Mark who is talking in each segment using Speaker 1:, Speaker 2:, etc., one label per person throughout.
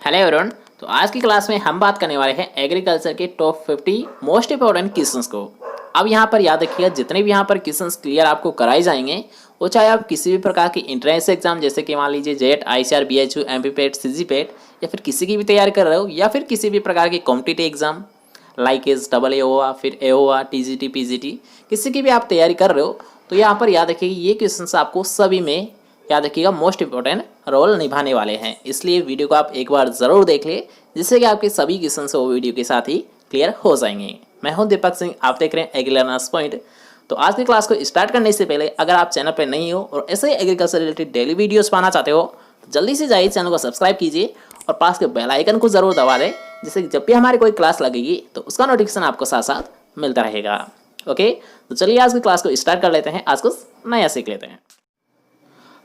Speaker 1: Hello everyone. तो आज की क्लास में हम बात करने वाले हैं एग्रीकल्चर के टॉप 50 मोस्ट इंपॉर्टेंट क्वेश्चंस को। अब यहाँ पर याद रखिएगा, जितने भी यहाँ पर क्वेश्चंस क्लियर आपको कराए जाएंगे, वो चाहे आप किसी भी प्रकार की इंट्रेंस एग्जाम जैसे कि मान लीजिए जेट, आईसीआर, बीएचयू, एमपीपेट, सीजीपेट या फिर किसी की भी तैयारी कर रहे हो या फिर किसी भी प्रकार की competitive exam like S double A हुआ, फिर ए हुआ, टीजीटी, पीजीटी, किसी की भी आप तैयारी कर रहे हो, तो यहाँ पर याद रखिएगा ये क्वेश्चंस आपको सभी में याद रखिएगा मोस्ट इंपॉर्टेंट रोल निभाने वाले हैं। इसलिए वीडियो को आप एक बार ज़रूर देख ले, जिससे कि आपके सभी क्वेश्चन वो वीडियो के साथ ही क्लियर हो जाएंगे। मैं हूं दीपक सिंह, आप देख रहे हैं एग्री लर्नर्स पॉइंट। तो आज की क्लास को स्टार्ट करने से पहले अगर आप चैनल पर नहीं हो और ऐसे ही एग्रीकल्चर रिलेटेड डेली वीडियोस पाना चाहते हो तो जल्दी से जाइए चैनल को सब्सक्राइब कीजिए और पास के बेल आइकन को ज़रूर दबा दें, जिससे कि जब भी हमारी कोई क्लास लगेगी तो उसका नोटिफिकेशन आपको साथ साथ मिलता रहेगा। ओके, तो चलिए आज की क्लास को स्टार्ट कर लेते हैं, आज कुछ नया सीख लेते हैं।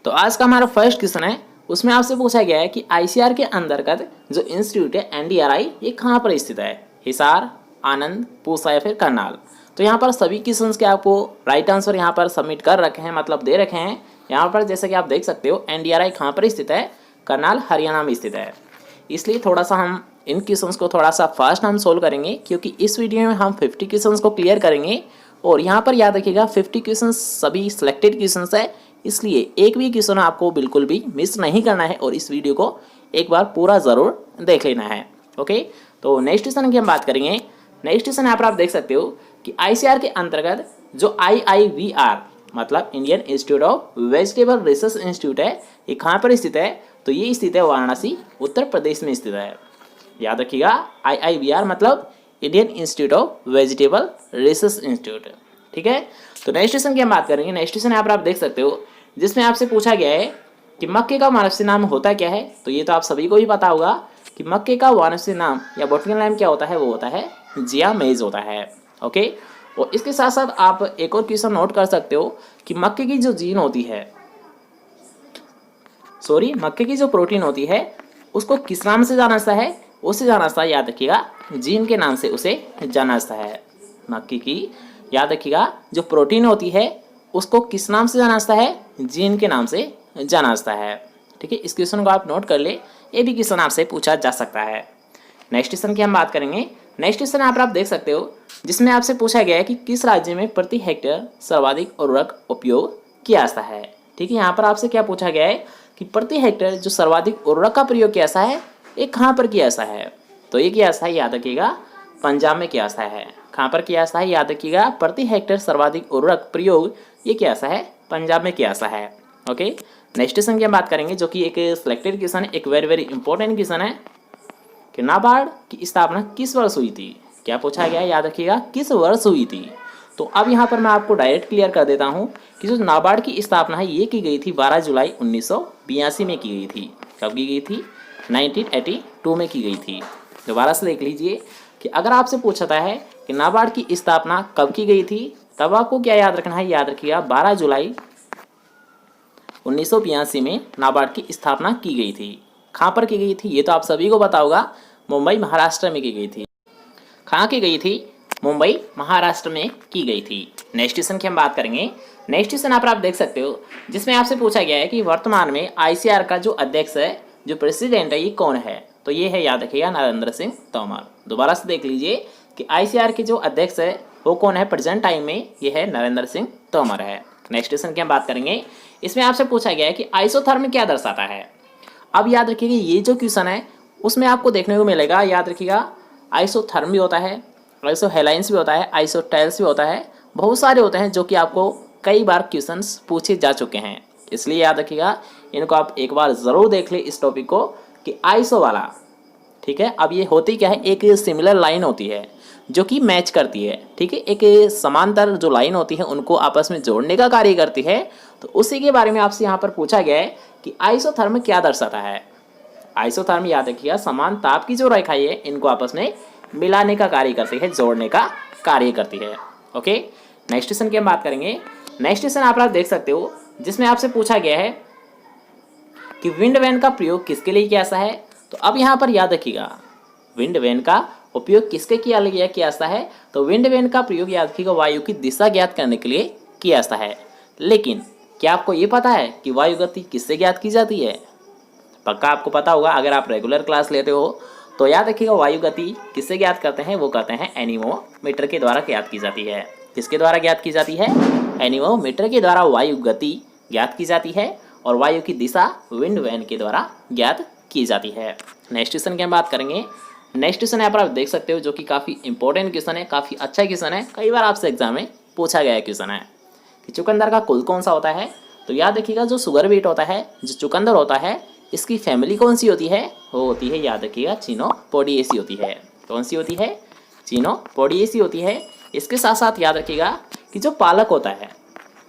Speaker 1: तो आज का हमारा फर्स्ट क्वेश्चन है, उसमें आपसे पूछा गया है कि आईसीआर के अंतर्गत जो इंस्टीट्यूट है एनडीआरआई, ये कहाँ पर स्थित है? हिसार, आनंद, पूसा या फिर करनाल? तो यहाँ पर सभी क्वेश्चंस के आपको राइट आंसर यहाँ पर सबमिट कर रखे हैं, मतलब दे रखे हैं। यहाँ पर जैसे कि आप देख सकते हो एनडीआरआई कहाँ पर स्थित है? करनाल, हरियाणा में स्थित है। इसलिए थोड़ा सा हम इन क्वेश्चंस को थोड़ा सा फास्ट हम सोल्व करेंगे, क्योंकि इस वीडियो में हम 50 क्वेश्चंस को क्लियर करेंगे। और यहाँ पर याद रखिएगा 50 क्वेश्चंस सभी सिलेक्टेड क्वेश्चंस है, इसलिए एक भी क्वेश्चन आपको बिल्कुल भी मिस नहीं करना है और इस वीडियो को एक बार पूरा ज़रूर देख लेना है। ओके, तो नेक्स्ट क्वेश्चन की हम बात करेंगे। नेक्स्ट क्वेश्चन यहाँ पर आप देख सकते हो कि आईसीआर के अंतर्गत जो आईआईवीआर मतलब Indian institute of vegetable research institute है, ये कहाँ पर स्थित है? तो ये स्थित है वाराणसी, उत्तर प्रदेश में स्थित है। याद रखिएगा आईआईवीआर मतलब Indian institute of vegetable research institute. ठीक है, तो नेक्स्ट क्वेश्चन की हम बात करेंगे। नेक्स्ट क्वेश्चन यहाँ पर आप देख सकते हो, जिसमें आपसे पूछा गया है कि मक्के का वानस्पतिक नाम होता क्या है? तो ये तो आप सभी को ही पता होगा कि मक्के का वानस्पतिक नाम या बॉटनिकल नेम क्या होता है? वो होता है जिया मेज होता है। ओके, और इसके साथ साथ आप एक और क्वेश्चन नोट कर सकते हो कि मक्के की जो जीन होती है, मक्के की जो प्रोटीन होती है उसको किस नाम से जाना जाता है? उसे जाना जाता है, याद रखिएगा, जीन के नाम से उसे जाना जाता है। मक्के की याद रखिएगा जो प्रोटीन होती है उसको किस नाम से जाना जाता है? जीन के नाम से जाना जाता है। ठीक है, इस क्वेश्चन को आप नोट कर ले, ये भी क्वेश्चन आपसे पूछा जा सकता है। नेक्स्ट क्वेश्चन की हम बात करेंगे। नेक्स्ट क्वेश्चन यहाँ पर आप देख सकते हो, जिसमें आपसे पूछा गया है कि किस राज्य में प्रति हेक्टेयर सर्वाधिक उर्वरक उपयोग किया जाता है? ठीक है, यहाँ पर आपसे क्या पूछा गया है कि प्रति हेक्टेयर जो सर्वाधिक उर्वरक का प्रयोग किया जाता है, ये कहाँ पर किया जाता है? तो ये किया जाता है, याद रखिएगा, पंजाब में किया जाता है। कहाँ पर किया जाता है? याद रखिएगा, प्रति हेक्टेयर सर्वाधिक उर्वरक प्रयोग ये किया जाता है, पंजाब में किया जाता है। ओके, नेक्स्ट क्वेश्चन की हम बात करेंगे, जो कि एक सिलेक्टेड क्वेश्चन है, एक वेरी वेरी इंपॉर्टेंट क्वेश्चन है कि नाबार्ड की स्थापना किस वर्ष हुई थी? क्या पूछा गया है? याद रखिएगा, किस वर्ष हुई थी? तो अब यहाँ पर मैं आपको डायरेक्ट क्लियर कर देता हूँ कि जो नाबार्ड की स्थापना है ये की गई थी 12 जुलाई 1982 में की गई थी। कब की गई थी? 1982 में की गई थी। दोबारा से देख लीजिए कि अगर आपसे पूछता है कि नाबार्ड की स्थापना कब की गई थी, तब आपको क्या याद रखना है? याद रखिएगा 12 जुलाई 1982 में नाबार्ड की स्थापना की गई थी। कहाँ पर की गई थी? ये तो आप सभी को पता होगा, मुंबई महाराष्ट्र में की गई थी। कहाँ की गई थी? मुंबई महाराष्ट्र में की गई थी। नेक्स्ट क्वेश्चन की हम बात करेंगे। नेक्स्ट क्वेश्चन यहाँ पर आप देख सकते हो, जिसमें आपसे पूछा गया है कि वर्तमान में आईसीआर का जो अध्यक्ष है, जो प्रेसिडेंट है, ये कौन है? तो ये है, याद रखिएगा, नरेंद्र सिंह तोमर। दोबारा से देख लीजिए कि आईसीआर के जो अध्यक्ष है वो कौन है? प्रेजेंट टाइम में ये है नरेंद्र सिंह तोमर है। नेक्स्ट क्वेश्चन की हम बात करेंगे। इसमें आपसे पूछा गया है कि आइसोथर्म क्या दर्शाता है? अब याद रखिएगा ये जो क्वेश्चन है उसमें आपको देखने को मिलेगा, याद रखिएगा, आइसोथर्म भी होता है, आइसोहेलाइंस भी होता है, आइसोटेल्स भी होता है, बहुत सारे होते हैं जो कि आपको कई बार क्वेश्चंस पूछे जा चुके हैं। इसलिए याद रखिएगा, इनको आप एक बार ज़रूर देख ले इस टॉपिक को कि आइसो वाला। ठीक है, अब ये होती क्या है? एक सिमिलर लाइन होती है जो कि मैच करती है। ठीक है, एक समांतर जो लाइन होती है उनको आपस में जोड़ने का कार्य करती है। तो उसी के बारे में आपसे यहाँ पर पूछा गया है कि आइसोथर्म क्या दर्शाता है? आइसोथर्म याद रखिएगा, समान ताप की जो रेखाएं है इनको आपस में मिलाने का कार्य करती है, जोड़ने का कार्य करती है। ओके, नेक्स्ट क्वेश्चन की हम बात करेंगे। नेक्स्ट क्वेश्चन आप देख सकते हो, जिसमें आपसे पूछा गया है कि विंड वैन का प्रयोग किसके लिए किया जाता है? तो अब यहाँ पर याद रखिएगा, विंड वैन का उपयोग किसके किया जाता है? तो विंड वैन का प्रयोग याद रखिएगा वायु की दिशा ज्ञात करने के लिए किया जाता है। लेकिन क्या आपको ये पता है कि वायु गति किससे ज्ञात की जाती है? पक्का आपको पता होगा अगर आप रेगुलर क्लास लेते हो। तो याद रखिएगा वायु गति किससे ज्ञात करते हैं, वो कहते हैं एनीमोमीटर के द्वारा ज्ञात की जाती है। किसके द्वारा ज्ञात की जाती है? एनीमोमीटर के द्वारा वायु गति ज्ञात की जाती है और वायु की दिशा विंड वैन के द्वारा ज्ञात की जाती है। नेक्स्ट क्वेश्चन की हम बात करेंगे। नेक्स्ट क्वेश्चन यहाँ पर आप देख सकते हो जो कि काफ़ी इंपॉर्टेंट क्वेश्चन है, काफ़ी अच्छा क्वेश्चन है, कई बार आपसे एग्जाम में पूछा गया क्वेश्चन है कि चुकंदर का कुल कौन सा होता है। तो याद रखिएगा जो शुगर बीट होता है, जो चुकंदर होता है, इसकी फैमिली कौन सी होती है? वो होती है, याद रखिएगा, चिनोपोडिएसी होती है। कौन सी होती है? चिनोपोडिएसी होती है। इसके साथ साथ याद रखिएगा कि जो पालक होता है,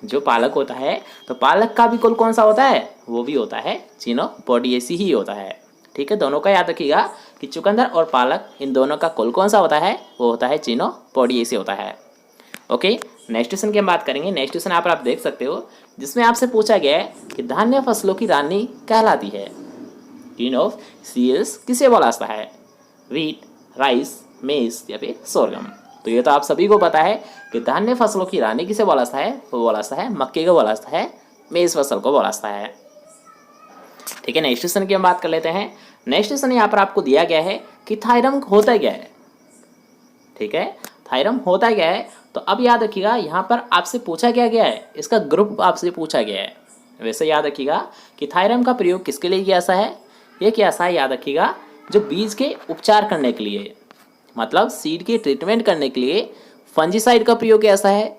Speaker 1: जो पालक होता है, तो पालक का भी कुल कौन सा होता है? वो भी होता है चिनोपोडिएसी ही होता है। ठीक है, दोनों का याद रखिएगा कि चुकंदर और पालक, इन दोनों का कुल कौन सा होता है? वो होता है चिनोपोडिएसी होता है। ओके, नेक्स्ट क्वेश्चन की हम बात करेंगे। नेक्स्ट क्वेश्चन यहाँ पर आप देख सकते हो जिसमें आपसे पूछा गया है कि धान्य फसलों की रानी कहलाती है, क्वीन ऑफ सीरियल्स किसे बोला जाता है? व्हीट, राइस, मेज या फिर सोरगम। तो ये तो आप सभी को पता है कि धान्य फसलों की रानी किसे बोला जाता है? वो बोला जाता है मक्के को बोला जाता है, मेज फसल को बोला जाता है। ठीक है, नेक्स्ट क्वेश्चन की हम बात कर लेते हैं। नेक्स्ट क्वेश्चन यहाँ पर आपको दिया गया है कि थायरम होता क्या है। ठीक है, थायरम होता क्या है? तो अब याद रखिएगा यहाँ पर आपसे पूछा क्या गया है, इसका ग्रुप आपसे पूछा गया है। वैसे याद रखिएगा कि थायरम का प्रयोग किसके लिए किया सा है? ये किया सा है, याद रखिएगा, जो बीज के उपचार करने के लिए, मतलब सीड के ट्रीटमेंट करने के लिए फंजीसाइड का प्रयोग किया सा है।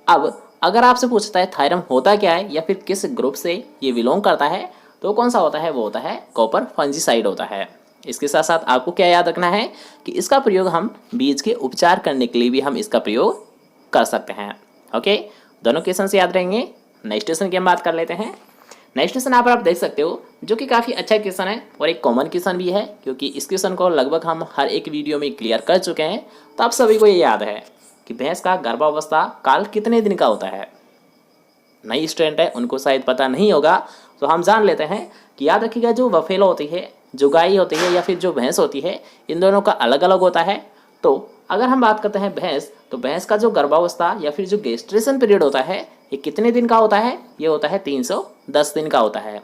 Speaker 1: अब अगर आपसे पूछता है थायरम होता क्या है या फिर किस ग्रुप से ये बिलोंग करता है, तो कौन सा होता है? वो होता है कॉपर फंजीसाइड होता है। इसके साथ साथ आपको क्या याद रखना है कि इसका प्रयोग हम बीज के उपचार करने के लिए भी हम इसका प्रयोग कर सकते हैं। ओके, दोनों क्वेश्चन से याद रहेंगे। नेक्स्ट क्वेश्चन की हम बात कर लेते हैं। नेक्स्ट क्वेश्चन यहाँ पर आप देख सकते हो जो कि काफ़ी अच्छा क्वेश्चन है और एक कॉमन क्वेश्चन भी है, क्योंकि इस क्वेश्चन को लगभग हम हर एक वीडियो में क्लियर कर चुके हैं। तो आप सभी को ये याद है कि भैंस का गर्भावस्था काल कितने दिन का होता है। नई स्टूडेंट है उनको शायद पता नहीं होगा, तो हम जान लेते हैं कि याद रखिएगा जो बफेलो होती है, जो गाय होती है या फिर जो भैंस होती है, इन दोनों का अलग अलग होता है। तो अगर हम बात करते हैं भैंस, तो भैंस का जो गर्भावस्था या फिर जो गेस्ट्रेशन पीरियड होता है, ये कितने दिन का होता है? ये होता है 310 दिन का होता है।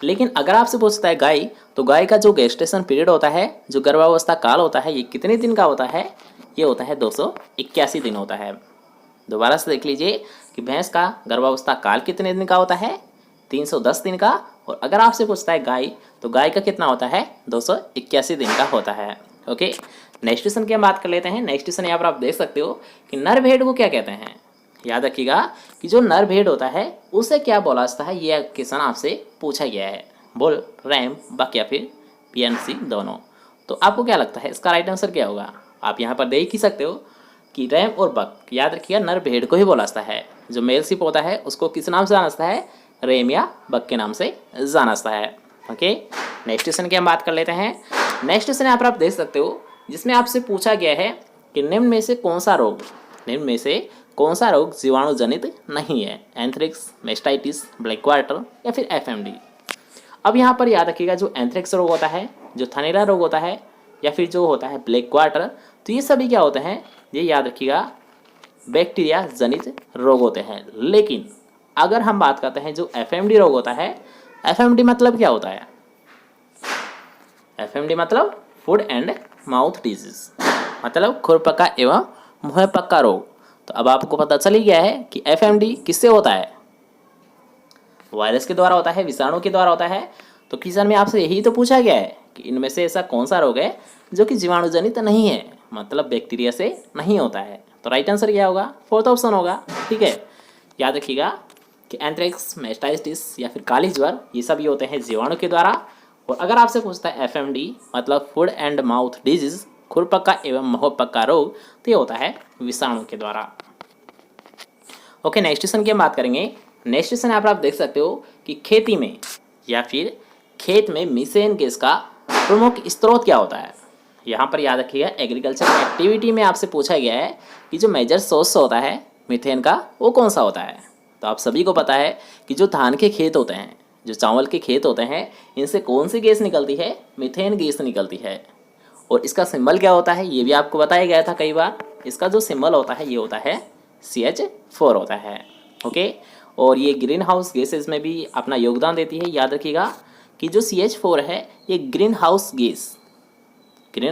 Speaker 1: लेकिन अगर आपसे पूछता है गाय, तो गाय का जो गेस्ट्रेशन पीरियड होता है, जो गर्भावस्था काल होता है, ये कितने दिन का होता है? ये होता है 281 दिन होता है। दोबारा से देख लीजिए कि भैंस का गर्भावस्था काल कितने दिन का होता है? 310 दिन का। और अगर आपसे पूछता है गाय, तो गाय का कितना होता है? 281 दिन का होता है। ओके, नेक्स्ट क्वेश्चन की हम बात कर लेते हैं। नेक्स्ट क्वेश्चन यहाँ पर आप देख सकते हो कि नर भेड़ को क्या कहते हैं। याद रखिएगा कि जो नर भेड़ होता है उसे क्या बोला जाता है, ये क्वेश्चन आपसे पूछा गया है। बोल, रैम, बक या फिर पीएनसी दोनों। तो आपको क्या लगता है इसका राइट आंसर क्या होगा? आप यहाँ पर देख ही सकते हो कि रैम और बक, याद रखिएगा नर भेड़ को ही बोला जाता है। जो मेल शिप होता है उसको किस नाम से जाना जाता है? रैम या बक के नाम से जाना जाता है। ओके, नेक्स्ट क्वेश्चन की हम बात कर लेते हैं। नेक्स्ट क्वेश्चन यहाँ पर आप देख सकते हो जिसमें आपसे पूछा गया है कि निम्न में से कौन सा रोग, निम्न में से कौन सा रोग जीवाणु जनित नहीं है? एंथ्रेक्स, मेस्टाइटिस, ब्लैक क्वार्टर या फिर एफएमडी। अब यहाँ पर याद रखिएगा जो एंथ्रेक्स रोग होता है, जो थनैला रोग होता है या फिर जो होता है ब्लैक क्वार्टर, तो ये सभी क्या होते हैं? ये याद रखिएगा बैक्टीरिया जनित रोग होते हैं। लेकिन अगर हम बात करते हैं जो एफएमडी रोग होता है, एफएमडी मतलब क्या होता है? एफएमडी मतलब फूड एंड माउथ डिजीज, मतलब खुरपका एवं मुंहपका रोग। तो अब आपको पता चल ही गया है कि एफएमडी किससे होता है? वायरस के द्वारा होता है, विषाणु के द्वारा होता है। तो क्वेश्चन में आपसे यही तो पूछा गया है कि इनमें से ऐसा कौन सा रोग है जो कि जीवाणु जनित नहीं है, मतलब बैक्टीरिया से नहीं होता है। तो राइट आंसर क्या होगा? फोर्थ ऑप्शन होगा। ठीक है, याद रखिएगा कि एंथ्रेक्स, मेस्टाइटिस या फिर काली ज्वर, ये सभी होते हैं जीवाणु के द्वारा। और अगर आपसे पूछता है एफएमडी मतलब फूड एंड माउथ डिजीज, खुरपका एवं मुंहपका रोग, तो ये होता है विषाणु के द्वारा। ओके, नेक्स्ट क्वेश्चन की हम बात करेंगे। नेक्स्ट क्वेश्चन यहाँ पर आप देख सकते हो कि खेती में या फिर खेत में मीथेन गैस का प्रमुख स्रोत क्या होता है। यहाँ पर याद रखिएगा एग्रीकल्चर एक्टिविटी में आपसे पूछा गया है कि जो मेजर सोर्स होता है मीथेन का, वो कौन सा होता है। तो आप सभी को पता है कि जो धान के खेत होते हैं, जो चावल के खेत होते हैं, इनसे कौन सी गैस निकलती है? मीथेन गैस निकलती है। और इसका सिंबल क्या होता है ये भी आपको बताया गया था कई बार। इसका जो सिंबल होता है ये होता है CH4 होता है। ओके, और ये ग्रीन हाउस गैसेज में भी अपना योगदान देती है। याद रखिएगा कि जो CH4 है ये ग्रीन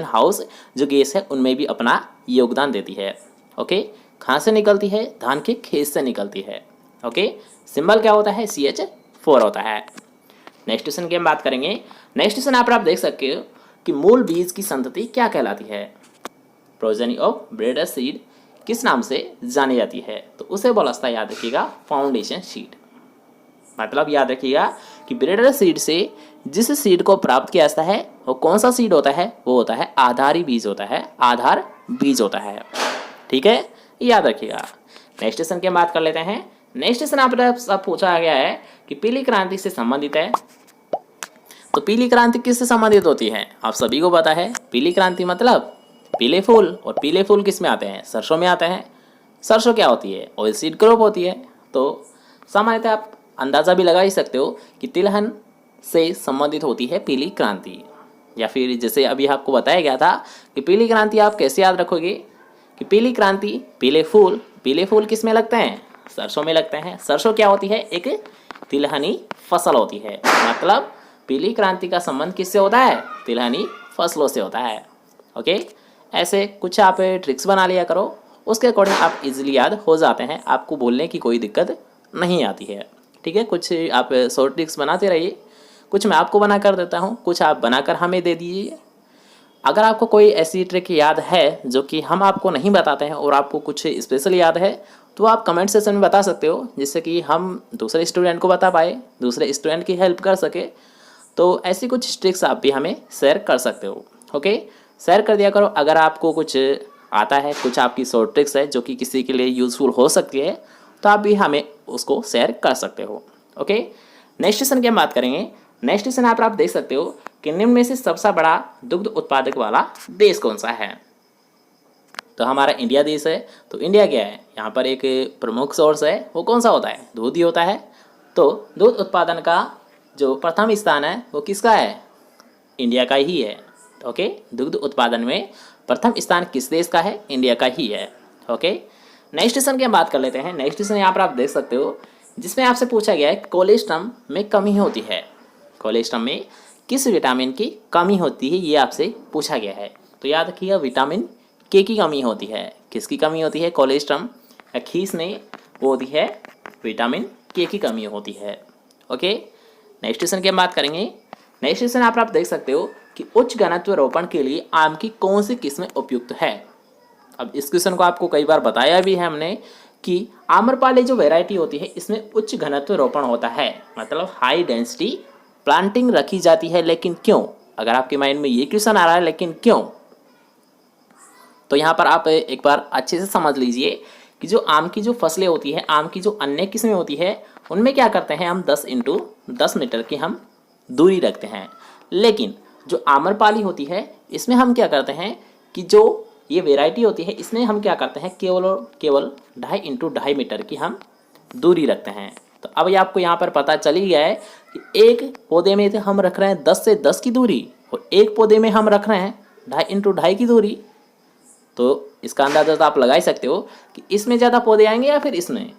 Speaker 1: हाउस जो गैस है उनमें भी अपना योगदान देती है। ओके, कहाँ से निकलती है? धान के खेत से निकलती है। ओके, सिंबल क्या होता है? CH4 होता है। नेक्स्ट क्वेश्चन की हम बात करेंगे। नेक्स्ट क्वेश्चन आप देख सकते हो कि मूल बीज की संतति क्या कहलाती है? प्रोजेनी ऑफ ब्रेडर सीड किस नाम से जानी जाती है? तो उसे बोला जाता है, याद रखिएगा, फाउंडेशन सीड। मतलब याद रखिएगा कि ब्रेडर सीड से जिस सीड को प्राप्त किया जाता है वो कौन सा सीड होता है? वो होता है आधारी बीज होता है, आधार बीज होता है। ठीक है, याद रखिएगा। नेक्स्ट क्वेश्चन की बात कर लेते हैं। नेक्स्ट क्वेश्चन आप सब पूछा गया है कि पीली क्रांति से संबंधित है। तो पीली क्रांति किससे संबंधित होती है? आप सभी को पता है, पीली क्रांति मतलब पीले फूल, और पीले फूल किस में आते हैं? सरसों में आते हैं। सरसों क्या होती है? ऑयल सीड क्रॉप होती है। तो सामान्यतः आप अंदाज़ा भी लगा ही सकते हो कि तिलहन से संबंधित होती है पीली क्रांति। या फिर जैसे अभी आपको बताया गया था कि पीली क्रांति आप कैसे याद रखोगे कि पीली क्रांति, पीले फूल किस में लगते हैं? सरसों में लगते हैं। सरसों क्या होती है? एक तिलहनी फसल होती है। मतलब पीली क्रांति का संबंध किससे होता है? तिलहनी फसलों से होता है। ओके, ऐसे कुछ आप ट्रिक्स बना लिया करो, उसके अकॉर्डिंग आप इजीली याद हो जाते हैं, आपको बोलने की कोई दिक्कत नहीं आती है। ठीक है, कुछ आप शॉर्ट ट्रिक्स बनाते रहिए, कुछ मैं आपको बना कर देता हूँ, कुछ आप बनाकर हमें दे दीजिए। अगर आपको कोई ऐसी ट्रिक याद है जो कि हम आपको नहीं बताते हैं और आपको कुछ स्पेशल याद है तो आप कमेंट सेक्शन में बता सकते हो, जिससे कि हम दूसरे स्टूडेंट को बता पाए, दूसरे स्टूडेंट की हेल्प कर सके। तो ऐसी कुछ ट्रिक्स आप भी हमें शेयर कर सकते हो। ओके, शेयर कर दिया करो। अगर आपको कुछ आता है, कुछ आपकी शॉर्ट ट्रिक्स है जो कि किसी के लिए यूज़फुल हो सकती है, तो आप भी हमें उसको शेयर कर सकते हो। ओके, नेक्स्ट क्वेश्चन की हम बात करेंगे। नेक्स्ट क्वेश्चन आप देख सकते हो कि निम्न में से सबसे बड़ा दुग्ध उत्पादक वाला देश कौन सा है? तो हमारा इंडिया देश है। तो इंडिया क्या है? यहाँ पर एक प्रमुख सोर्स है, वो कौन सा होता है? दूध ही होता है। तो दूध उत्पादन का जो प्रथम स्थान है वो किसका है? इंडिया का ही है। ओके, दुग्ध उत्पादन में प्रथम स्थान किस देश का है? इंडिया का ही है। ओके, नेक्स्ट क्वेश्चन की हम बात कर लेते हैं। नेक्स्ट क्वेश्चन यहाँ पर आप देख सकते हो जिसमें आपसे पूछा गया है कोलेस्ट्रम में कमी होती है। कोलेस्ट्रम में किस विटामिन की कमी होती है, ये आपसे पूछा गया है। तो याद रखिएगा, विटामिन के की कमी होती है। किसकी कमी होती है? कोलेस्ट्रम या खीस में वो होती है विटामिन के की कमी होती है। ओके, नेक्स्ट क्वेश्चन की हम बात करेंगे। नेक्स्ट क्वेश्चन आप देख सकते हो कि उच्च घनत्व रोपण के लिए आम की कौन सी किस्में उपयुक्त है? अब इस क्वेश्चन को आपको कई बार बताया भी है हमने कि आम्रपाली जो वैरायटी होती है इसमें उच्च घनत्व रोपण होता है, मतलब हाई डेंसिटी प्लांटिंग रखी जाती है। लेकिन क्यों? अगर आपके माइंड में ये क्वेश्चन आ रहा है लेकिन क्यों, तो यहाँ पर आप एक बार अच्छे से समझ लीजिए कि जो आम की जो फसलें होती है, आम की जो अन्य किस्में होती है, उनमें क्या करते हैं हम 10x10 मीटर की हम दूरी रखते हैं। लेकिन जो आम्रपाली होती है इसमें हम क्या करते हैं कि जो ये वैरायटी होती है इसमें हम क्या करते हैं केवल और केवल 2.5x2.5 मीटर की हम दूरी रखते हैं। तो अब ये आपको यहाँ पर पता चल ही गया है कि एक पौधे में हम रख रहे हैं 10 से 10 की दूरी और एक पौधे में हम रख रहे हैं 2.5x2.5 की दूरी। तो इसका अंदाजा तो आप लगा ही सकते हो कि इसमें ज़्यादा पौधे आएंगे या फिर इसमें।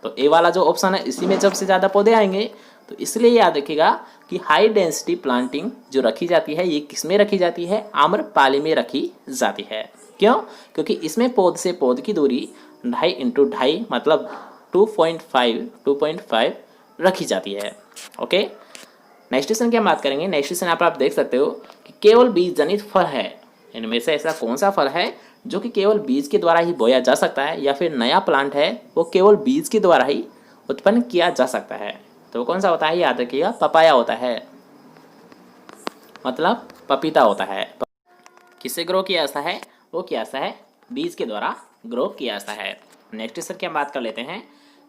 Speaker 1: तो ए वाला जो ऑप्शन है इसी में सबसे ज़्यादा पौधे आएंगे। तो इसलिए याद रखिएगा कि हाई डेंसिटी प्लांटिंग जो रखी जाती है ये किस में रखी जाती है? आम्रपाली में रखी जाती है। क्यों? क्योंकि इसमें पौध से पौध की दूरी 2.5x2.5 मतलब 2.5 रखी जाती है। ओके, नेक्स्ट क्वेश्चन की हम बात करेंगे। नेक्स्ट क्वेश्चन यहाँ पर आप देख सकते हो कि केवल बीज जनित फल है, इनमें से ऐसा कौन सा फल है जो कि केवल बीज के द्वारा ही बोया जा सकता है, या फिर नया प्लांट है वो केवल बीज के द्वारा ही उत्पन्न किया जा सकता है? तो वो कौन सा होता है? याद रखिएगा, पपाया होता है, मतलब पपीता होता है। किससे ग्रो किया जाता है? वो किया जाता है बीज के द्वारा ग्रो किया जाता है। नेक्स्ट क्वेश्चन की हम बात कर लेते हैं।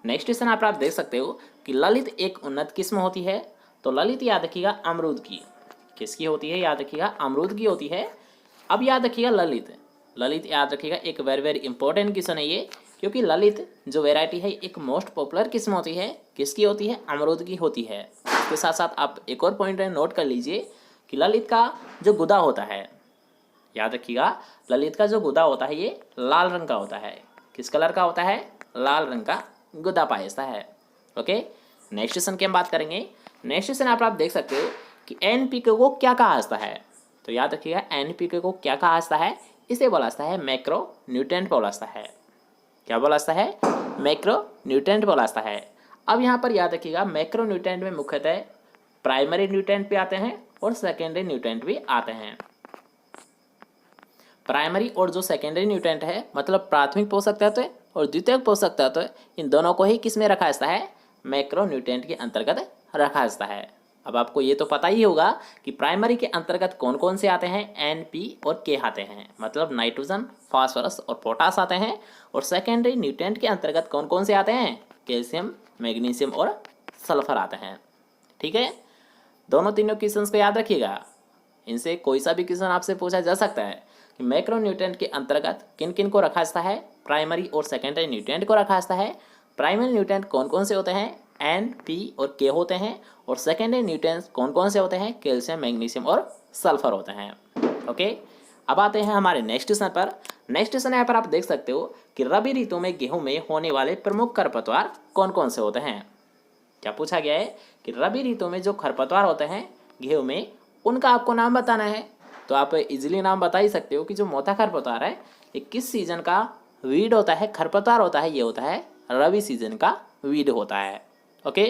Speaker 1: नेक्स्ट क्वेश्चन आप देख सकते हो कि ललित एक उन्नत किस्म होती है। तो ललित याद रखिएगा अमरूद की। किसकी होती है? याद रखिएगा अमरूद की होती है। अब याद रखिएगा ललित याद रखिएगा एक वेरी वेरी इंपॉर्टेंट क्वेश्चन है ये, क्योंकि ललित जो वैरायटी है एक मोस्ट पॉपुलर किस्म होती है। किसकी होती है? अमरूद की होती है। इसके साथ साथ आप एक और पॉइंट नोट कर लीजिए कि ललित का जो गुदा होता है, याद रखिएगा ललित का जो गुदा होता है ये लाल रंग का होता है। किस कलर का होता है? लाल रंग का गुदा पाया जाता है। ओके, नेक्स्ट क्वेश्चन की हम बात करेंगे। नेक्स्ट क्वेश्चन आप देख सकते हो कि एनपीके को क्या कहा जाता है। तो याद रखिएगा एनपीके को क्या कहा जाता है, इसे बोला जाता है मैक्रो न्यूट्रेंट बोला जाता है। क्या बोला जाता है, मैक्रो न्यूट्रेंट बोला जाता है। अब यहाँ पर याद रखिएगा मैक्रो न्यूट्रेंट में मुख्यतः प्राइमरी न्यूट्रेंट भी आते हैं और सेकेंडरी न्यूट्रेंट भी आते हैं। प्राइमरी और जो सेकेंडरी न्यूट्रेंट है मतलब प्राथमिक पोषक तत्व और द्वितीयक पोषक तत्व, इन दोनों को ही किस में रखा जाता है, मैक्रो न्यूट्रेंट के अंतर्गत रखा जाता है। अब आपको ये तो पता ही होगा कि प्राइमरी के अंतर्गत कौन कौन से आते हैं, एन, पी और के आते हैं, मतलब नाइट्रोजन, फास्फोरस और पोटास आते हैं। और सेकेंडरी न्यूट्रेंट के अंतर्गत कौन कौन से आते हैं, कैल्शियम, मैग्नीशियम और सल्फर आते हैं। ठीक है, दोनों तीनों क्वेश्चंस को याद रखिएगा, इनसे कोई सा भी क्वेश्चन आपसे पूछा जा सकता है कि मैक्रो न्यूट्रेंट के अंतर्गत किन किन को रखा जाता है, प्राइमरी और सेकेंडरी न्यूट्रेंट को रखा जाता है। प्राइमरी न्यूट्रेंट कौन कौन से होते हैं, एन, पी और के होते हैं। और सेकेंडरी न्यूट्रेंट्स कौन कौन से होते हैं, कैल्शियम, मैग्नीशियम और सल्फर होते हैं। ओके, अब आते हैं हमारे नेक्स्ट क्वेश्चन पर। नेक्स्ट क्वेश्चन यहाँ पर आप देख सकते हो कि रबी ऋतु में गेहूं में होने वाले प्रमुख खरपतवार कौन कौन से होते हैं। क्या पूछा गया है कि रबी ऋतु में जो खरपतवार होते हैं गेहूं में, उनका आपको नाम बताना है। तो आप इजीली नाम बता ही सकते हो कि जो मोटा खरपतवार है ये किस सीजन का वीड होता है, खरपतवार होता है, ये होता है रबी सीजन का वीड होता है। ओके,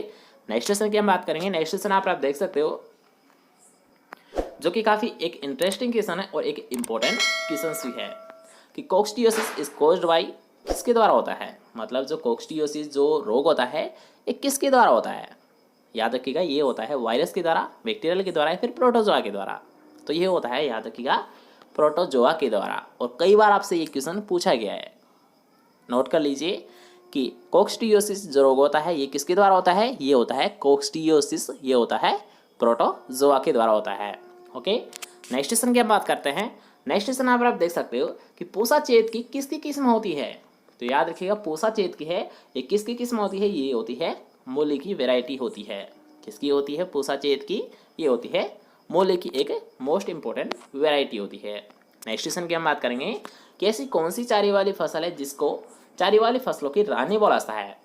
Speaker 1: नेक्स्ट क्वेश्चन की हम बात करेंगे। नेक्स्ट क्वेश्चन आप देख सकते हो जो कि काफ़ी एक इंटरेस्टिंग क्वेश्चन है और एक इम्पोर्टेंट क्वेश्चन भी है कि कोक्सडियोसिस इज कोज्ड बाई, किसके द्वारा होता है, मतलब जो कोक्सडियोसिस जो रोग होता है ये किसके द्वारा होता है। याद रखिएगा ये होता है वायरस के द्वारा, बैक्टीरियल के द्वारा या फिर प्रोटोजोआ के द्वारा। तो ये होता है, याद रखिएगा, प्रोटोजोआ के द्वारा। और कई बार आपसे ये क्वेश्चन पूछा गया है, नोट कर लीजिए कि कोक्सडियोसिस जो रोग होता है ये किसके द्वारा होता है, ये होता है कोक्सडियोसिस, ये होता है प्रोटोजोआ के द्वारा होता है। ओके, नेक्स्ट क्वेश्चन की हम बात करते हैं। नेक्स्ट क्वेश्चन यहाँ पर आप देख सकते हो कि पूसा चेत की किसकी किस्म होती है। तो याद रखिएगा पूसा चेत की है, ये किसकी किस्म होती है, ये होती है मूली की वेराइटी होती है। किसकी होती है, पूसा चेत की, ये होती है मूली की एक मोस्ट इंपॉर्टेंट वेराइटी होती है। नेक्स्ट क्वेश्चन की हम बात करेंगे कि ऐसी कौन सी चारे वाली फसल है जिसको चारे वाली फसलों की रानी बोला जाता है।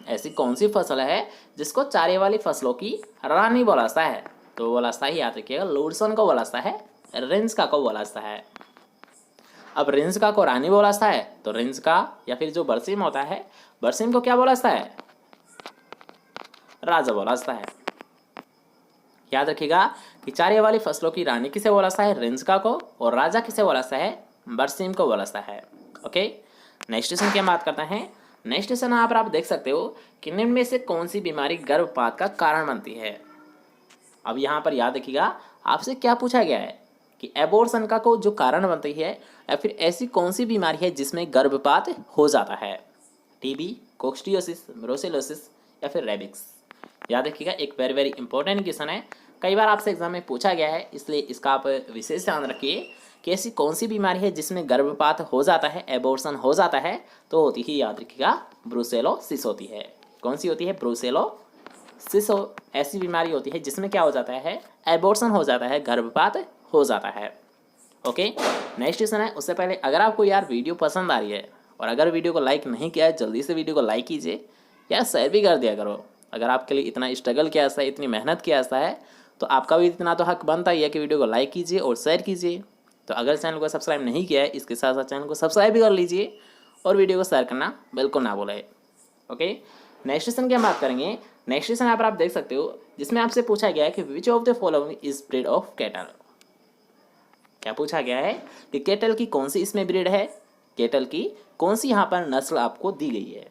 Speaker 1: ऐसी कौन सी फसल है जिसको चारे वाली फसलों की रानी बोला जाता है। तो बोला जाता है, याद रखिएगा, लूडसन को बोला जाता है, रिंस्का को बोला जाता है। अब रिंस्का को रानी बोला जाता है तो रिंस्का या फिर जो बरसीम होता है, बरसीम को क्या बोला जाता है, राजा बोला जाता है। याद रखिएगा कि चारे वाली फसलों की रानी किसे बोला जाता है, रिंस्का को, और राजा किसे बोला जाता है, बरसीम को बोला जाता है। ओके, नेक्स्ट क्वेश्चन की हम बात करते हैं। नेक्स्ट क्वेश्चन यहाँ पर आप देख सकते हो कि निम्न में से कौन सी बीमारी गर्भपात का कारण बनती है। अब यहाँ पर याद रखिएगा आपसे क्या पूछा गया है कि एबॉर्शन का को जो कारण बनती है या फिर ऐसी कौन सी बीमारी है जिसमें गर्भपात हो जाता है, टीबी, कोक्सडियोसिस, ब्रुसेलोसिस या फिर रेबिक्स। याद रखिएगा एक वेरी वेरी इंपॉर्टेंट क्वेश्चन है, कई बार आपसे एग्जाम में पूछा गया है, इसलिए इसका आप विशेष ध्यान रखिए कि ऐसी कौन सी बीमारी है जिसमें गर्भपात हो जाता है, एबॉर्शन हो जाता है, तो होती ही, याद रखिएगा, ब्रुसेलोसिस होती है। कौन सी होती है, ब्रुसेलोसिस ऐसी बीमारी होती है जिसमें क्या हो जाता है, एबॉर्शन हो जाता है, गर्भपात हो जाता है। ओके, नेक्स्ट क्वेश्चन है। उससे पहले अगर आपको यार वीडियो पसंद आ रही है और अगर वीडियो को लाइक नहीं किया है, जल्दी से वीडियो को लाइक कीजिए या शेयर भी कर दिया करो। अगर आपके लिए इतना स्ट्रगल किया है, इतनी मेहनत किया है, तो आपका भी इतना तो हक बनता ही है कि वीडियो को लाइक कीजिए और शेयर कीजिए। तो अगर चैनल को सब्सक्राइब नहीं किया है, इसके साथ साथ चैनल को सब्सक्राइब भी कर लीजिए और वीडियो को शेयर करना बिल्कुल ना भूलें। ओके, नेक्स्ट क्वेश्चन की हम बात करेंगे। नेक्स्ट क्वेश्चन यहाँ पर आप देख सकते हो जिसमें आपसे पूछा गया है कि which of the following is breed of cattle. क्या पूछा गया है कि कैटल की कौन सी इसमें ब्रीड है, कैटल की कौन सी यहाँ पर नस्ल आपको दी गई है।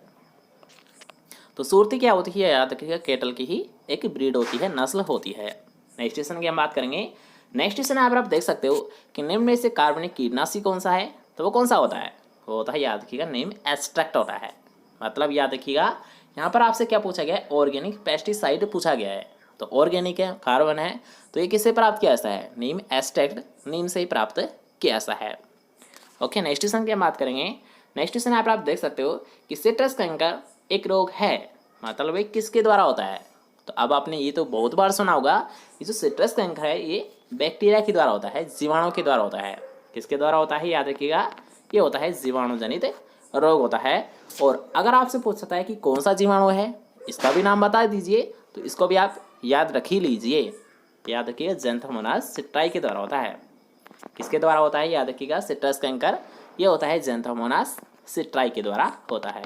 Speaker 1: तो सूरती क्या होती है, याद रखिएगा, कैटल की ही एक ब्रीड होती है, नस्ल होती है। नेक्स्ट क्वेश्चन की हम बात करेंगे। नेक्स्ट क्वेश्चन यहाँ पर आप देख सकते हो कि निम्न में से कार्बनिक कीटनाशी कौन सा है, तो वो कौन सा होता है, वो होता है, याद रखिएगा, नेम एक्सट्रैक्ट होता है। मतलब याद रखिएगा यहाँ पर आपसे क्या पूछा गया है, ऑर्गेनिक पेस्टिसाइड पूछा गया है। तो ऑर्गेनिक है, कार्बन है, तो ये किससे प्राप्त किया जाता है, नीम एक्सट्रैक्ट, नीम से ही प्राप्त किया जाता है। ओके, नेक्स्ट क्वेश्चन की हम बात करेंगे। नेक्स्ट क्वेश्चन यहाँ पर आप देख सकते हो कि सिट्रस कैंकर एक रोग है, मतलब ये किसके द्वारा होता है। तो अब आपने ये तो बहुत बार सुना होगा, ये जो सिट्रस कैंकर है ये बैक्टीरिया के द्वारा होता है, जीवाणु के द्वारा होता है। किसके द्वारा होता है, याद रखिएगा, ये होता है जीवाणु जनित रोग होता है। और अगर आपसे पूछता है कि कौन सा जीवाणु है, इसका भी नाम बता दीजिए, तो इसको भी आप याद रख ही लीजिए। याद रखिए ज़ैंथोमोनास सिट्राई के द्वारा होता है। किसके द्वारा होता है, याद रखिएगा सिट्रस कैंकर, ये होता है ज़ैंथोमोनास सिट्राई के द्वारा होता है।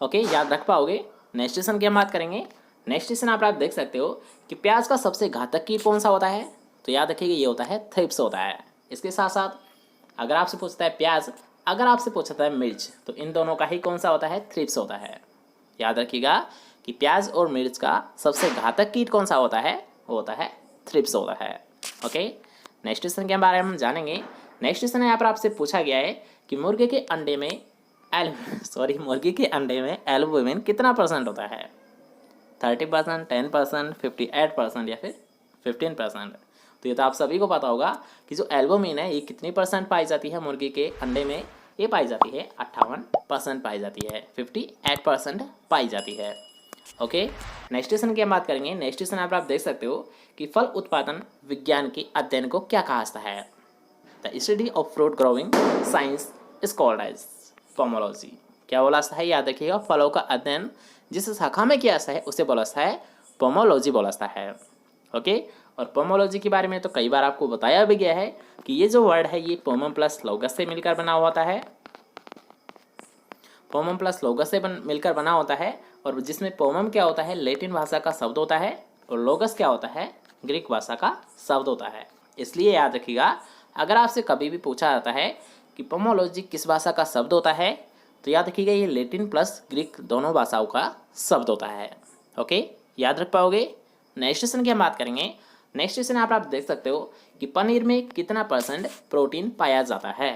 Speaker 1: ओके, याद रख पाओगे। नेक्स्ट क्वेश्चन की हम बात करेंगे। नेक्स्ट क्वेश्चन आप देख सकते हो कि प्याज का सबसे घातक कीट कौन सा होता है, तो याद रखिएगा ये होता है थ्रिप्स होता है। इसके साथ साथ अगर आपसे पूछता है प्याज, अगर आपसे पूछता है मिर्च, तो इन दोनों का ही कौन सा होता है, थ्रिप्स होता है। याद रखिएगा कि प्याज और मिर्च का सबसे घातक कीट कौन सा होता है, वो होता है थ्रिप्स होता है। ओके, नेक्स्ट क्वेश्चन के बारे में हम जानेंगे। नेक्स्ट क्वेश्चन यहाँ पर आपसे पूछा गया है कि मुर्गे के अंडे में मुर्गी के अंडे में एल्बुमिन कितना % होता है, 30%, 10%, 58% या फिर 15%। तो ये तो आप सभी को पता होगा कि जो एल्बुमिन है ये कितनी % पाई जाती है मुर्गी के अंडे में, ये पाई जाती है 58% पाई जाती है, 58% पाई जाती है। ओके, नेक्स्ट क्वेश्चन की हम बात करेंगे। नेक्स्ट क्वेश्चन आप देख सकते हो कि फल उत्पादन विज्ञान के अध्ययन को क्या कहा जाता है, the study of fruit growing science is called as pomology. क्या बोला जाता है, याद रखिएगा फलों का अध्ययन जिस शाखा में किया जाता है उसे बोला जाता है पोमोलॉजी बोला जाता है। ओके, और पोमोलॉजी के बारे में तो कई बार आपको बताया भी गया है कि ये जो वर्ड है ये पोमम प्लस लोगस से मिलकर बना होता है, पोमम प्लस लोगस से मिलकर बना होता है। और जिसमें पोमम क्या होता है, लैटिन भाषा का शब्द होता है, और लोगस क्या होता है, ग्रीक भाषा का शब्द होता है। इसलिए याद रखिएगा अगर आपसे कभी भी पूछा जाता है कि पोमोलॉजी किस भाषा का शब्द होता है, तो याद रखिएगा ये लैटिन प्लस ग्रीक दोनों भाषाओं का शब्द होता है। ओके, याद रख पाओगे। नेक्स्ट क्वेश्चन की हम बात करेंगे। नेक्स्ट क्वेश्चन आप देख सकते हो कि पनीर में कितना % प्रोटीन पाया जाता है,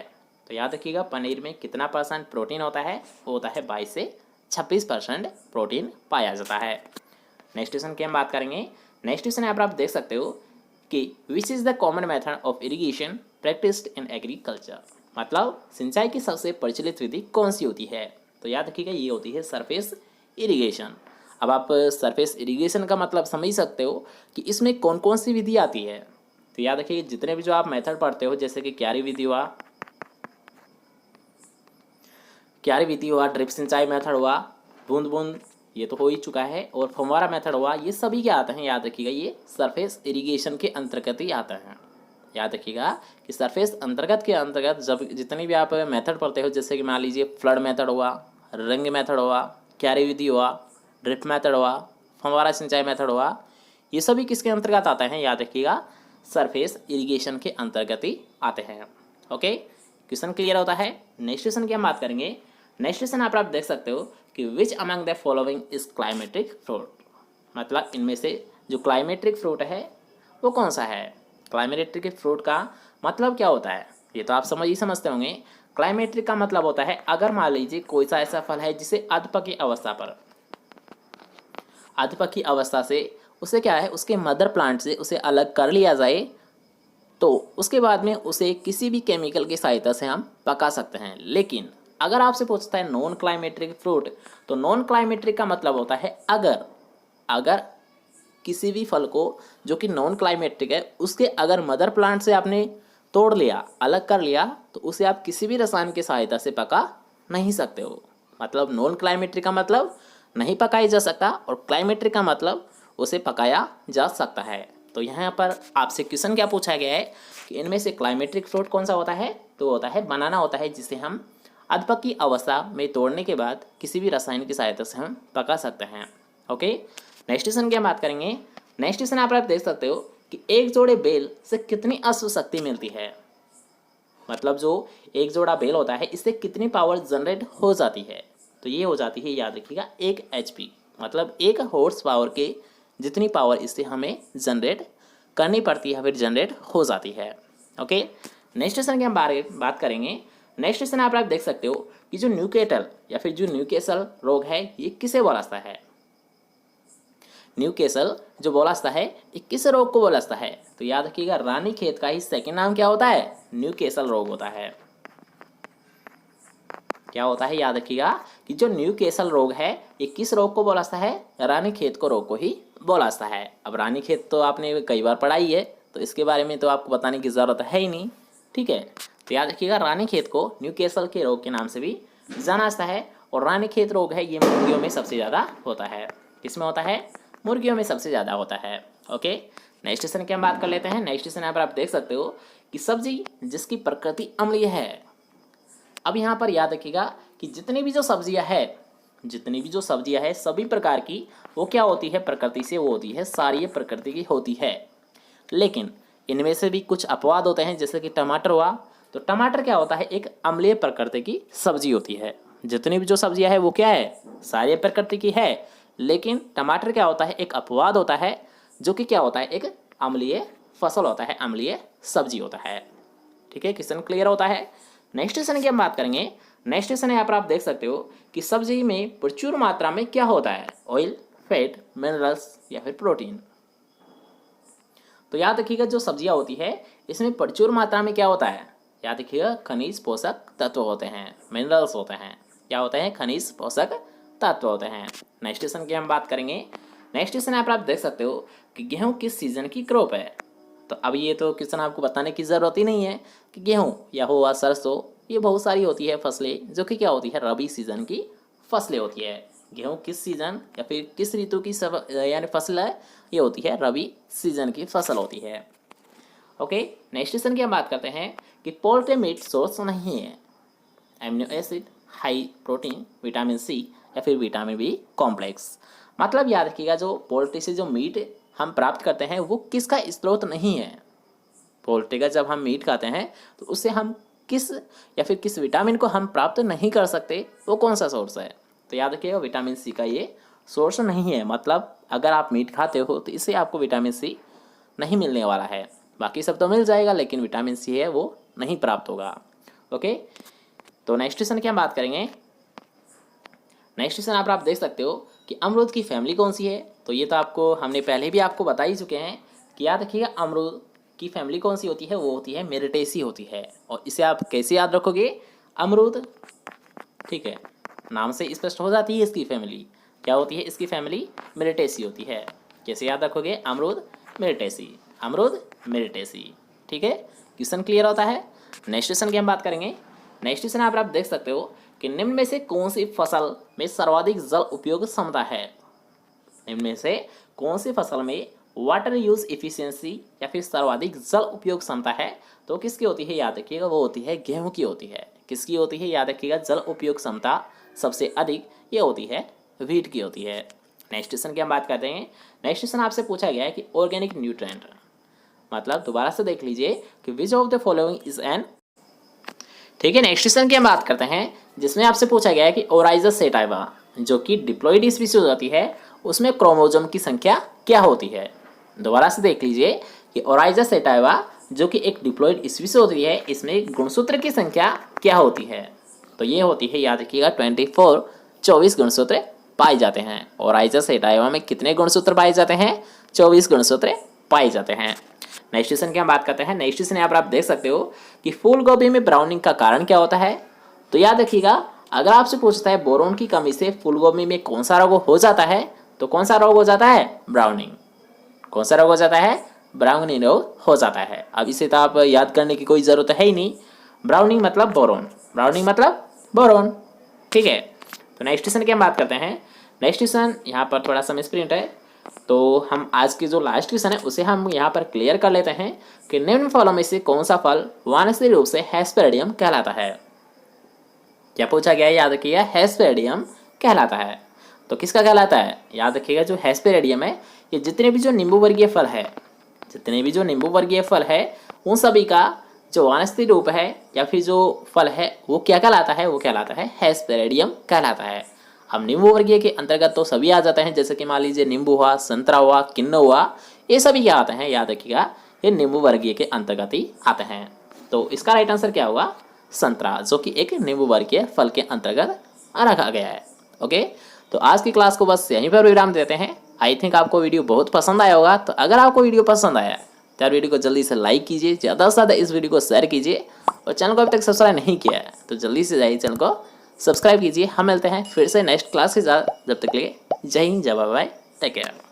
Speaker 1: तो याद रखिएगा पनीर में कितना % प्रोटीन होता है, वो होता है 22 से 26% प्रोटीन पाया जाता है। नेक्स्ट क्वेश्चन की हम बात करेंगे। नेक्स्ट क्वेश्चन आप देख सकते हो कि which is the common method of irrigation practised in agriculture, मतलब सिंचाई की सबसे प्रचलित विधि कौन सी होती है, तो याद रखिएगा ये होती है सरफेस इरिगेशन। अब आप सरफेस इरिगेशन का मतलब समझ सकते हो कि इसमें कौन कौन सी विधि आती है, तो याद रखिए जितने भी जो आप मेथड पढ़ते हो जैसे कि क्यारी विधि हुआ, ड्रिप सिंचाई मेथड हुआ, बूंद बूंद ये तो हो ही चुका है, और फव्वारा मेथड हुआ, ये सभी क्या आते हैं, याद रखिएगा ये सरफेस इरिगेशन के अंतर्गत ही आता है। याद रखिएगा कि सरफेस के अंतर्गत जब जितनी भी आप मेथड पढ़ते हो, जैसे कि मान लीजिए फ्लड मेथड हुआ, रंग मेथड हुआ, क्यारी विधि हुआ, ड्रिप मेथड हुआ, फव्वारा सिंचाई मेथड हुआ, ये सभी किसके अंतर्गत आते हैं, याद रखिएगा सरफेस इरिगेशन के अंतर्गत ही आते हैं। ओके, क्वेश्चन क्लियर होता है। नेक्स्ट क्वेश्चन की हम बात करेंगे। नेक्स्ट क्वेश्चन आप देख सकते हो कि which among the following is climacteric fruit, मतलब इनमें से जो क्लाइमेट्रिक फ्रूट है वो कौन सा है। क्लाइमेट्रिक फ्रूट का मतलब क्या होता है, ये तो आप समझते होंगे। क्लाइमेट्रिक का मतलब होता है अगर मान लीजिए कोई सा ऐसा फल है जिसे अधपकी अवस्था से उसे क्या है, उसके मदर प्लांट से उसे अलग कर लिया जाए, तो उसके बाद में उसे किसी भी केमिकल की सहायता से हम पका सकते हैं। लेकिन अगर आपसे पूछता है नॉन क्लाइमेट्रिक फ्रूट, तो नॉन क्लाइमेट्रिक का मतलब होता है अगर किसी भी फल को जो कि नॉन क्लाइमेट्रिक है उसके अगर मदर प्लांट से आपने तोड़ लिया, अलग कर लिया, तो उसे आप किसी भी रसायन की सहायता से पका नहीं सकते हो। मतलब नॉन क्लाइमेट्रिक का मतलब नहीं पकाया जा सकता, और क्लाइमेट्रिक का मतलब उसे पकाया जा सकता है। तो यहाँ पर आपसे क्वेश्चन क्या पूछा गया है कि इनमें से क्लाइमेट्रिक फ्रूट कौन सा होता है, तो होता है बनाना होता है, जिसे हम अधपकी अवस्था में तोड़ने के बाद किसी भी रसायन की सहायता से हम पका सकते हैं। ओके, नेक्स्ट क्वेश्चन की हम बात करेंगे। नेक्स्ट क्वेश्चन आप देख सकते हो कि एक जोड़े बेल से कितनी अश्व शक्ति मिलती है, मतलब जो एक जोड़ा बेल होता है इससे कितनी पावर जनरेट हो जाती है, तो ये हो जाती है, याद रखिएगा 1 HP, मतलब 1 हॉर्स पावर के जितनी पावर इससे हमें जनरेट करनी पड़ती है, फिर जनरेट हो जाती है। ओके, नेक्स्ट क्वेश्चन की हम बात करेंगे। नेक्स्ट क्वेश्चन आप देख सकते हो कि जो न्यूकेटल या फिर जो न्यूकेसल रोग है ये किसे बोलाता है। न्यूकेसल जो बोलाता है ये किस रोग को बोलाता है, तो याद रखिएगा रानी खेत का ही सेकंड नाम क्या होता है, न्यूकेसल रोग होता है। क्या होता है, याद रखिएगा कि जो न्यूकेसल रोग है ये किस रोग को बोलाता है, रानी खेत को रोग को ही बोलाता है। अब रानी खेत तो आपने कई बार पढ़ाई है, तो इसके बारे में तो आपको बताने की ज़रूरत है ही नहीं, ठीक है। तो याद रखिएगा रानीखेत को न्यूकैसल के रोग के नाम से भी जाना जाता है। और रानीखेत रोग है ये मुर्गियों में सबसे ज़्यादा होता है। किसमें होता है? मुर्गियों में सबसे ज़्यादा होता है। ओके, नेक्स्ट क्वेश्चन की हम बात कर लेते हैं। नेक्स्ट क्वेश्चन यहाँ पर आप देख सकते हो कि सब्जी जिसकी प्रकृति अम्लीय है। अब यहाँ पर याद रखिएगा कि जितनी भी जो सब्जियाँ है सभी प्रकार की वो क्या होती है? प्रकृति से वो होती है सारी प्रकृति की होती है। लेकिन इनमें से भी कुछ अपवाद होते हैं, जैसे कि टमाटर हुआ। तो टमाटर क्या होता है? एक अम्लीय प्रकृति की सब्जी होती है। जितनी भी जो सब्जियां है वो क्या है? सारी प्रकृति की है। लेकिन टमाटर क्या होता है? एक अपवाद होता है, जो कि क्या होता है? एक अम्लीय फसल होता है, अम्लीय सब्जी होता है। ठीक है, क्वेश्चन क्लियर होता है। नेक्स्ट क्वेश्चन की हम बात करेंगे। नेक्स्ट क्वेश्चन यहाँ पर आप देख सकते हो कि सब्जी में प्रचुर मात्रा में क्या होता है? ऑयल, फैट, मिनरल्स या फिर प्रोटीन। तो याद रखिएगा जो सब्जियां होती है इसमें प्रचुर मात्रा में क्या होता है? याद रखिएगा खनिज पोषक तत्व होते हैं, मिनरल्स होते हैं। क्या होते हैं? खनिज पोषक तत्व होते हैं। नेक्स्ट क्वेश्चन की हम बात करेंगे। नेक्स्ट क्वेश्चन यहाँ पर आप देख सकते हो कि गेहूं किस सीजन की क्रॉप है। तो अब ये तो क्वेश्चन आपको बताने की ज़रूरत ही नहीं है कि गेहूं या हुआ सरसों, ये बहुत सारी होती है फसलें जो कि क्या होती है? रबी सीजन की फसलें होती है। गेहूं किस सीजन या फिर किस ऋतु की यानी फसल है? ये होती है रबी सीजन की फसल होती है। ओके, नेक्स्ट क्वेश्चन की हम बात करते हैं कि पोल्ट्री मीट सोर्स नहीं है। Amino acid, high protein, vitamin C या फिर विटामिन बी कॉम्प्लेक्स। मतलब याद रखिएगा जो पोल्ट्री से जो मीट हम प्राप्त करते हैं वो किसका स्रोत नहीं है। पोल्ट्री का जब हम मीट खाते हैं तो उससे हम किस या फिर किस विटामिन को हम प्राप्त नहीं कर सकते, वो कौन सा सोर्स है? तो याद रखिएगा विटामिन सी का ये सोर्स नहीं है। मतलब अगर आप मीट खाते हो तो इससे आपको विटामिन सी नहीं मिलने वाला है। बाकी सब तो मिल जाएगा, लेकिन विटामिन सी है वो नहीं प्राप्त होगा। ओके, तो नेक्स्ट क्वेश्चन की हम बात करेंगे। नेक्स्ट क्वेश्चन यहाँ पर आप देख सकते हो कि अमरूद की फैमिली कौन सी है। तो ये तो आपको हमने पहले भी आपको बता ही चुके हैं कि याद रखिएगा अमरूद की फैमिली कौन सी होती है? वो होती है मिरिटेसी होती है। और इसे आप कैसे याद रखोगे? अमरूद, ठीक है, नाम से स्पष्ट हो जाती है इसकी फैमिली। क्या होती है इसकी फैमिली? मिरिटेसी होती है। कैसे याद रखोगे? अमरूद मिरिटेसी, अमरूद मिरिटेसी। ठीक है, क्वेश्चन क्लियर होता है। नेक्स्ट क्वेश्चन की हम बात करेंगे। नेक्स्ट क्वेश्चन आप देख सकते हो कि निम्न में से कौन सी फसल में सर्वाधिक जल उपयोग क्षमता है। निम्न में से कौन सी फसल में वाटर यूज इफिशियंसी या फिर सर्वाधिक जल उपयोग क्षमता है? तो किसकी होती है? याद रखिएगा वो होती है गेहूं की होती है। किसकी होती है? याद रखिएगा जल उपयोग क्षमता सबसे अधिक ये होती है वीट की होती है। नेक्स्ट क्वेश्चन की हम बात करते हैं। नेक्स्ट क्वेश्चन आपसे पूछा गया है कि ऑर्गेनिक न्यूट्रिएंट, मतलब दोबारा से देख लीजिए कि which of the following is an. ठीक है, नेक्स्ट क्वेश्चन की हम बात करते हैं जिसमें आपसे पूछा गया है कि ओराइजस सेटाइवा जो कि डिप्लॉइड स्पीशीज होती है उसमें क्रोमोसोम की संख्या क्या होती है। दोबारा से देख लीजिए कि ओराइजस सेटाइवा जो कि एक डिप्लॉइड स्पीशीज होती है इसमें गुणसूत्र की संख्या क्या होती है। तो ये होती है, याद रखिएगा 24 गुणसूत्र पाए जाते हैं। ओराइजस सेटाइवा में कितने गुणसूत्र पाए जाते हैं? 24 गुणसूत्र पाए जाते हैं। नेक्स्ट क्वेश्चन की हम बात करते हैं। नेक्स्ट क्वेश्चन यहाँ पर आप देख सकते हो कि फूल गोभी में ब्राउनिंग का कारण क्या होता है। तो याद रखिएगा अगर आपसे पूछता है बोरोन की कमी से फूल गोभी में कौन सा रोग हो जाता है, तो कौन सा रोग हो जाता है? ब्राउनिंग। कौन सा रोग हो जाता है? ब्राउनिंग रोग हो जाता है। अब इसे तो आप याद करने की कोई ज़रूरत है ही नहीं। ब्राउनिंग मतलब बोरोन, ब्राउनिंग मतलब बोरोन। ठीक है, तो नेक्स्ट क्वेश्चन की हम बात करते हैं। नेक्स्ट क्वेश्चन यहाँ पर थोड़ा सा मिसप्रिंट है, तो हम आज की जो लास्ट क्वेश्चन है उसे हम यहाँ पर क्लियर कर लेते हैं कि निम्न फलों में से कौन सा फल वानस्पतिक रूप से हेस्पेरिडियम कहलाता है। क्या पूछा गया है? याद रखिएगा हेस्पेरिडियम कहलाता है। तो किसका कहलाता है? याद रखिएगा जो हेस्पेरिडियम है ये जितने भी जो नींबू वर्गीय फल है, जितने भी जो नींबू वर्गीय फल है उन सभी का जो वानस्पतिक रूप है या फिर जो फल है वो क्या कहलाता है? वो कहलाता है हेस्पेरिडियम कहलाता है। अब नींबू वर्गीय के अंतर्गत तो सभी आ जाते हैं, जैसे कि मान लीजिए नींबू हुआ, संतरा हुआ, किन्नू हुआ, ये सभी क्या आते हैं? याद रखिएगा ये नींबू वर्गीय के अंतर्गत ही आते हैं। तो इसका राइट आंसर क्या होगा? संतरा, जो कि एक नींबू वर्गीय फल के अंतर्गत रखा गया है। ओके, तो आज की क्लास को बस यहीं पर विराम देते हैं। आई थिंक आपको वीडियो बहुत पसंद आया होगा। तो अगर आपको वीडियो पसंद आया तो यार वीडियो को जल्दी से लाइक कीजिए, ज़्यादा से ज़्यादा इस वीडियो को शेयर कीजिए और चैनल को अभी तक सब्सक्राइब नहीं किया है तो जल्दी से जाइए चैनल को सब्सक्राइब कीजिए। हम मिलते हैं फिर से नेक्स्ट क्लास के साथ। जब तक के लिए जय हिंद, जय बाय, टेक केयर।